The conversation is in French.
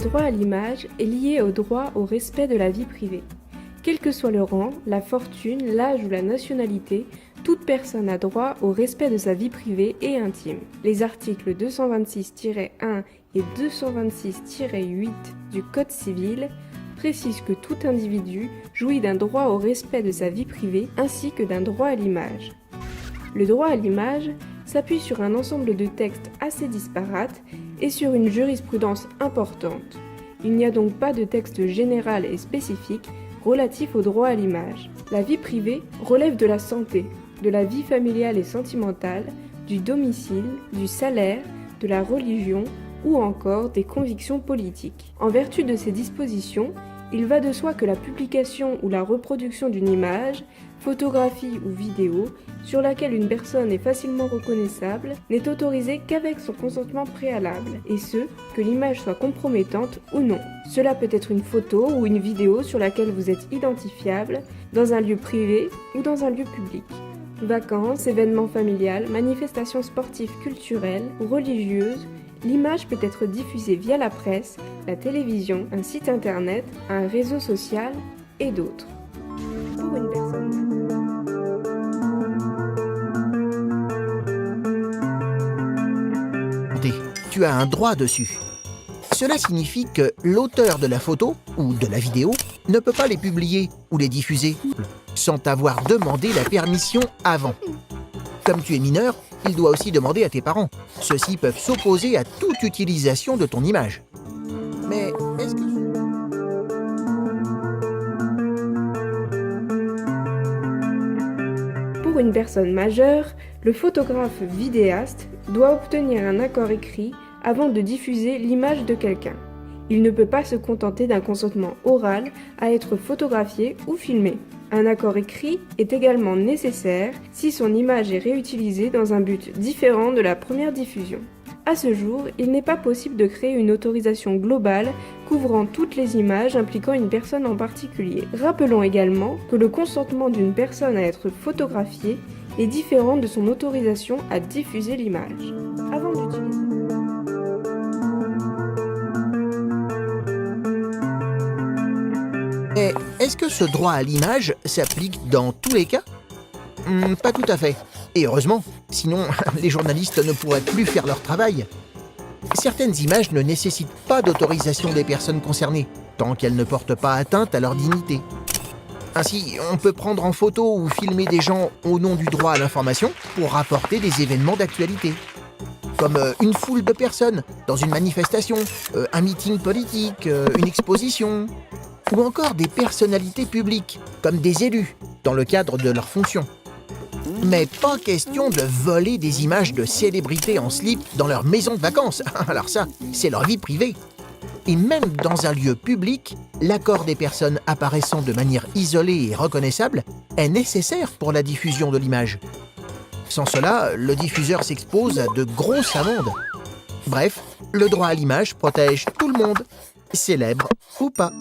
droit à l'image est lié au droit au respect de la vie privée. Quel que soit le rang, la fortune, l'âge ou la nationalité, toute personne a droit au respect de sa vie privée et intime. Les articles 226-1 et 226-8 du Code civil précisent que tout individu jouit d'un droit au respect de sa vie privée ainsi que d'un droit à l'image. Le droit à l'image s'appuie sur un ensemble de textes assez disparates et sur une jurisprudence importante. Il n'y a donc pas de texte général et spécifique relatif au droit à l'image. La vie privée relève de la santé, de la vie familiale et sentimentale, du domicile, du salaire, de la religion ou encore des convictions politiques. En vertu de ces dispositions, il va de soi que la publication ou la reproduction d'une image, photographie ou vidéo, sur laquelle une personne est facilement reconnaissable, n'est autorisée qu'avec son consentement préalable, et ce, que l'image soit compromettante ou non. Cela peut être une photo ou une vidéo sur laquelle vous êtes identifiable, dans un lieu privé ou dans un lieu public. Vacances, événements familiales, manifestations sportives culturelles ou religieuses, l'image peut être diffusée via la presse, la télévision, un site internet, un réseau social et d'autres. Pour une personne. Tu as un droit dessus. Cela signifie que l'auteur de la photo ou de la vidéo ne peut pas les publier ou les diffuser sans t'avoir demandé la permission avant. Comme tu es mineur, il doit aussi demander à tes parents. Ceux-ci peuvent s'opposer à toute utilisation de ton image. Mais est-ce que... Pour une personne majeure, le photographe vidéaste doit obtenir un accord écrit avant de diffuser l'image de quelqu'un. Il ne peut pas se contenter d'un consentement oral à être photographié ou filmé. Un accord écrit est également nécessaire si son image est réutilisée dans un but différent de la première diffusion. À ce jour, il n'est pas possible de créer une autorisation globale couvrant toutes les images impliquant une personne en particulier. Rappelons également que le consentement d'une personne à être photographiée est différent de son autorisation à diffuser l'image. Avant d'utiliser... Mais est-ce que ce droit à l'image s'applique dans tous les cas ? Pas tout à fait. Et heureusement, sinon les journalistes ne pourraient plus faire leur travail. Certaines images ne nécessitent pas d'autorisation des personnes concernées, tant qu'elles ne portent pas atteinte à leur dignité. Ainsi, on peut prendre en photo ou filmer des gens au nom du droit à l'information pour rapporter des événements d'actualité. Comme une foule de personnes dans une manifestation, un meeting politique, une exposition, ou encore des personnalités publiques, comme des élus, dans le cadre de leurs fonctions. Mais pas question de voler des images de célébrités en slip dans leur maison de vacances. Alors ça, c'est leur vie privée. Et même dans un lieu public, l'accord des personnes apparaissant de manière isolée et reconnaissable est nécessaire pour la diffusion de l'image. Sans cela, le diffuseur s'expose à de grosses amendes. Bref, le droit à l'image protège tout le monde, célèbre ou pas.